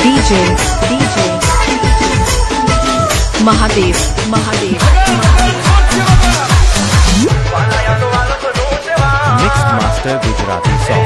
DJ Mahadev Mixed Master Gujarati song.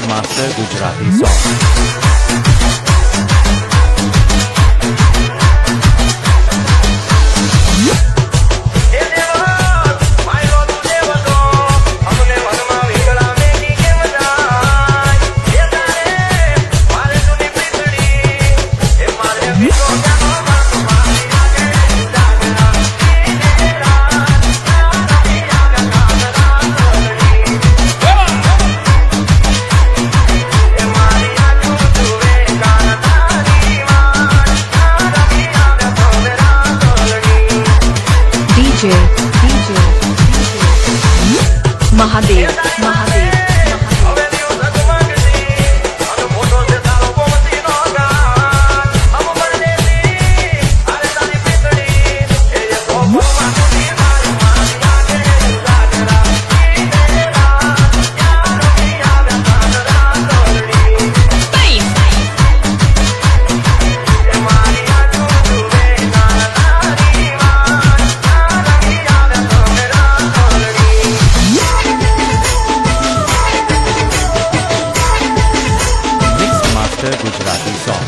Master Gujarati song. DJ Mahadev Gujarati song.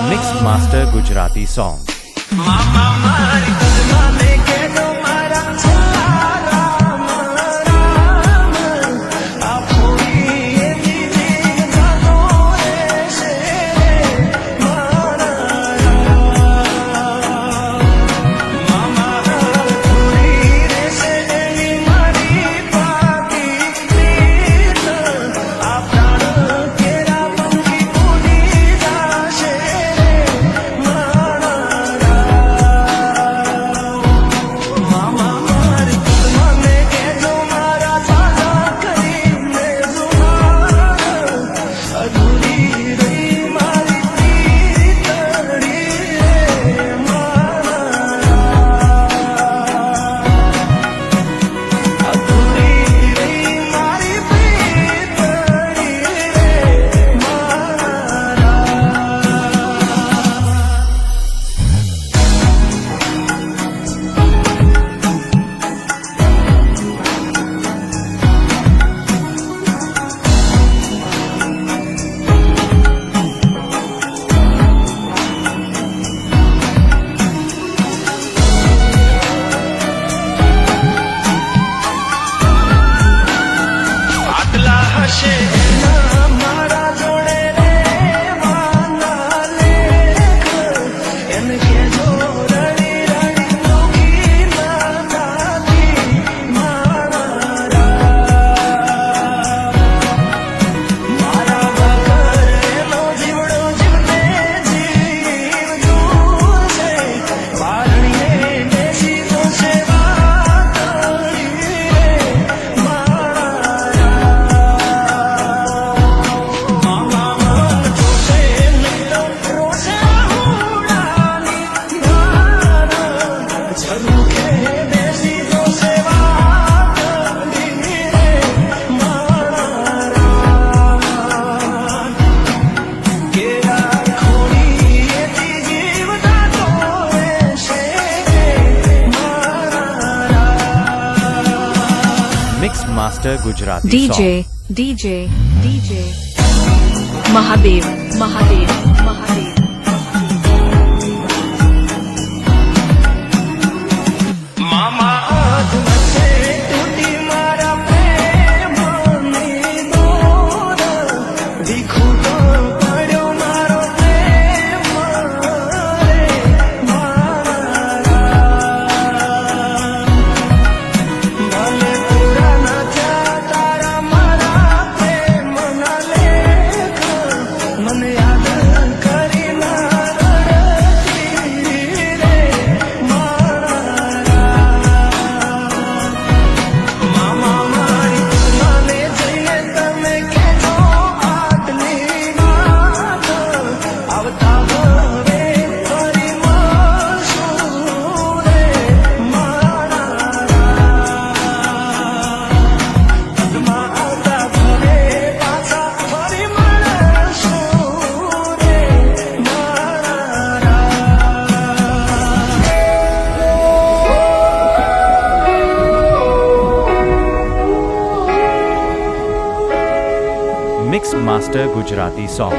Mixed Master Gujarati song. Master Gujarati DJ, song. DJ, Mahadev, Mahadev, Mahadev. मामा आज मचे टूटी मारा प्रेम में दूर दिखू तो पड़ो मारो प्रेम रे मारा भले पूरा न जा तारा मारा प्रेम न लेख मन याद करी ना रड़ती रे मारा मामा मारी नाने जઈને તમે કેજો આટલી વાત આવતા હવે ફરી મળશું રે મારા પદમાં આવતા ઘરે પાછા ફરી મળશું રે મારા Mixed Master Gujarati song.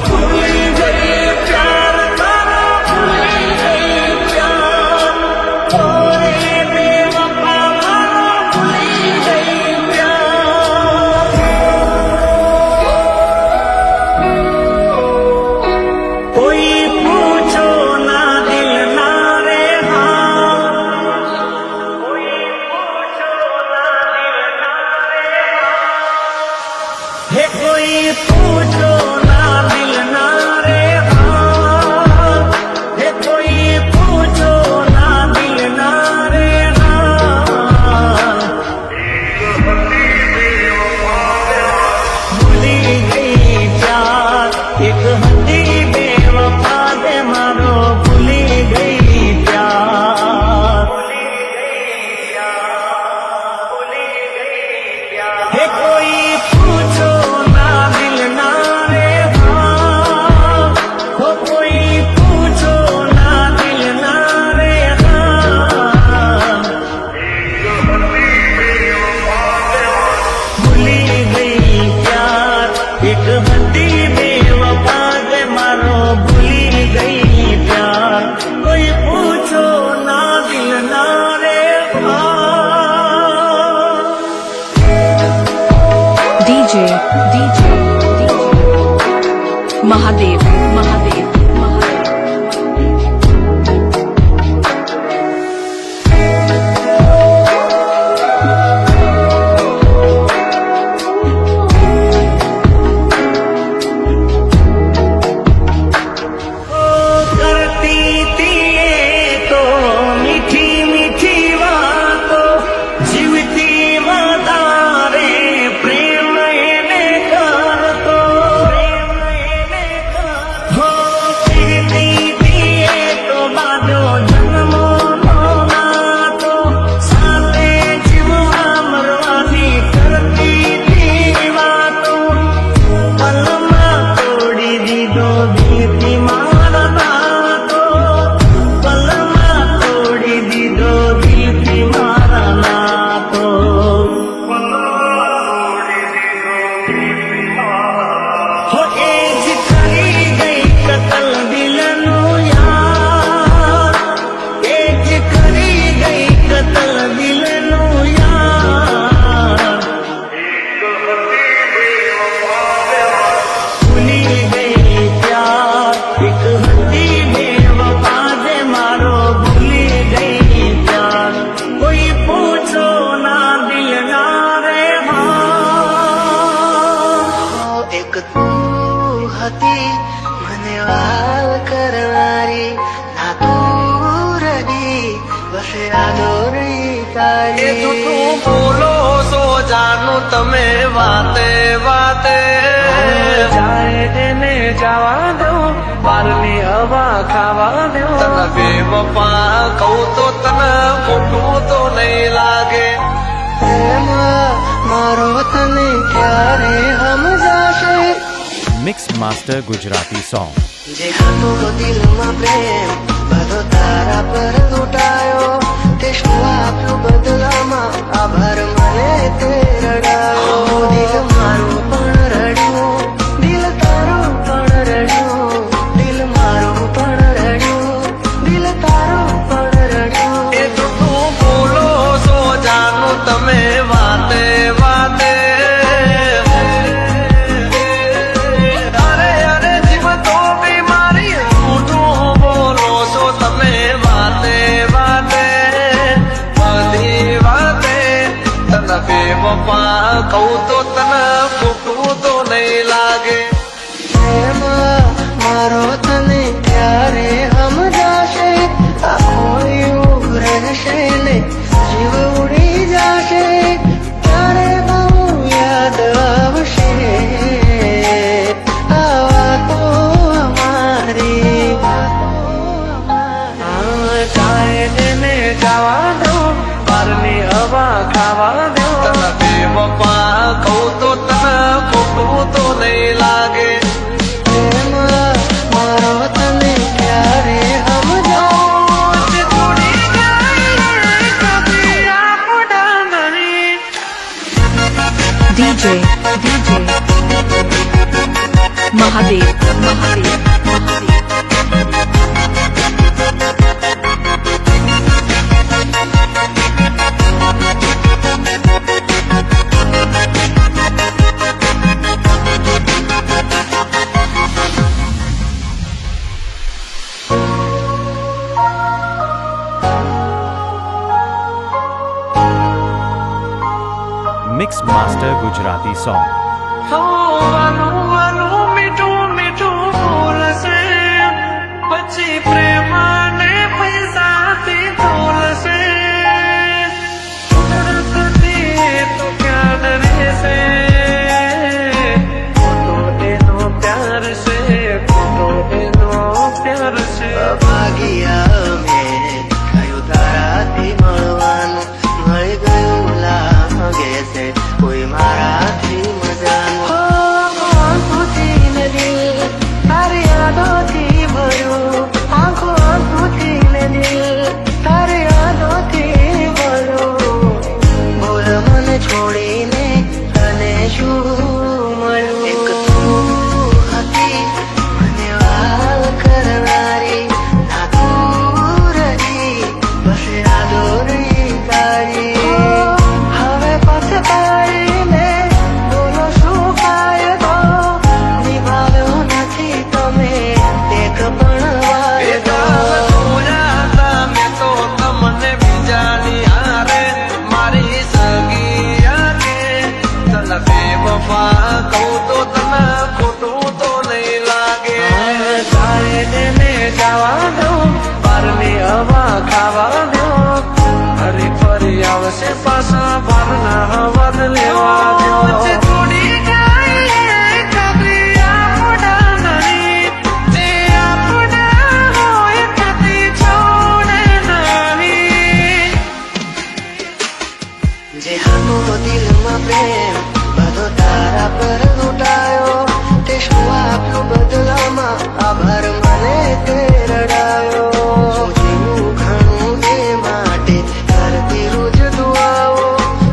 ભૂલી ગઈ પ્યાર તારો ભૂલી ગઈ પ્યાર ઓરે બેવફા મારો ભૂલી ગઈ પ્યાર કોઈ પૂછો ના દિલ ના રે હા કોઈ પૂછો ના દિલ ના રે હે કોઈ પૂછો ના દિલ ના રે હા હે કોઈ પૂછો ના દિલ ના રે હા ભૂલી ગઈ પ્યાર એક હતી બેવફા દે મારો ભૂલી ગઈ પ્યાર હે કોઈ પૂછો ના દિલ ના રે હા હો કોઈ પૂછો ના દિલ ના રે હા ભૂલી ગઈ પ્યાર એક હતી બેવફા દે મારો ભૂલી ગઈ પ્યાર કોઈ પૂછો ના દિલ ના રે હા DJ, Mahadev, Mahadev, Mahadev. करती थी ये तो मीठी मीठी बातों जीवती વધારે પ્રેમ એને કરતો હો કહેતી थी ये तो બાજો જન્મો નો નાતો સાથે જીવવા મરવાની કરતી थी વાતો પલમાં તોડી દીધો દિલથી મારા નાતો પલમાં તોડી દીધો દિલથી મારા નાતો હો એ જ કરી ગઈ કતલ દિલનું યાર એ જ કરી ગઈ કતલ દિલનું યાર ભૂલી ગઈ પ્યાર એક હતી બેવફા દે મારો ભૂલી ગઈ પ્યાર કોઈ પૂછો ના દિલ ના રે હા એક તું હતી મને વાલ કરનારી ના તું રહી બસ યાદોરી તારી એ તું બોલો સો જાનું તમે વાતે વાતે જાય તેને જવા દો બારની હવા ખાવા દો. તને બેવફા કહું તો તને ખોટું તો નહીં લાગે. પ્રેમ મારો તને ક્યારે સમજાશે. Mix master Gujarati song. જે હતો દિલમાં પ્રેમ બધો તારા પર લૂંટાયો. તે શું આપ્યું બદલામાં આભાર મને તે રડાયો. દિલ મારું પણ રડ્યું, દિલ તારું પણ રડ્યું. દિલ મારું પણ રડ્યું, દિલ તારું પણ રડ્યું. એ તો તું બોલો છો જાનું તમે વાતે વાતે. બેવફા કહું તો તને ખોટું તો નહીં લાગે. પ્રેમ મારો તને ક્યારે સમજાશે. આખો રહેશે ને જીવ ઉડી જશે. ત્યારે બહુ યાદ આવશે આ વાતો અમારી. કાયદેને જવા દો, બારની હવા ખાવા દો. તને બેવફા કહું તો તને ખોટું તો નહીં લાગે. પ્રેમ મારો તને ક્યારે સમજાશે. થોડી કભી આપડા નહીં. DJ Mahadev Mahadev mix master Gujarati song. વાનું મીઠું મીઠું બોલશે પછી પ્રેમાને પૈસાથી તોલશે. કુદરતથી તો ક્યાં રહેશે. ખોટો એનો પ્યાર છે, ખોટો એનો પ્યાર છે. ભાગ્યા મેં કયું તારાથી મળવાનું. મળી ગયું લાગે છે કોઈ મારાથી મજાનું. આંખોથી ને દિલ તારી યાદોથી ભર્યું. આંખોથી ને દિલ તારી યાદોથી ભર્યું. બોલ મને છોડીને તને શું મળ્યું. એક તું હતી મને વાલ કરનારી. ના તું રહી બસ યાદો રહી તારી. બેવફા કહું તો તને ખોટું તો નહીં લાગે. કાયદેને જવા દો, બારની હવા ખાવા દો. ફરી ફરી આવશે પાછા બારના હવા લેવા દો. થોડી કભી આપડા નહીં. જે આપડા હોય કદી છોડે નહીં. જે હતો દિલમાં પ્રેમ બધો તારા પર લૂંટાયો. તે શું આપ્યું બદલામાં આભાર મને તે રડાયો. જીવું ઘણું એ માટે કરતી રોજ દુઆઓ.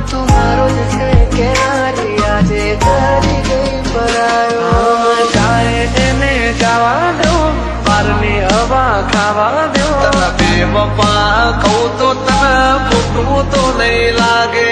તું મારો જ છે ક્યારી આજે કરી ગઈ પરાયો. કાયદેને જવા દો, બારની હવા ખાવા દો. તને બેવફા કહું તો તને ખોટું તો નહીં લાગે.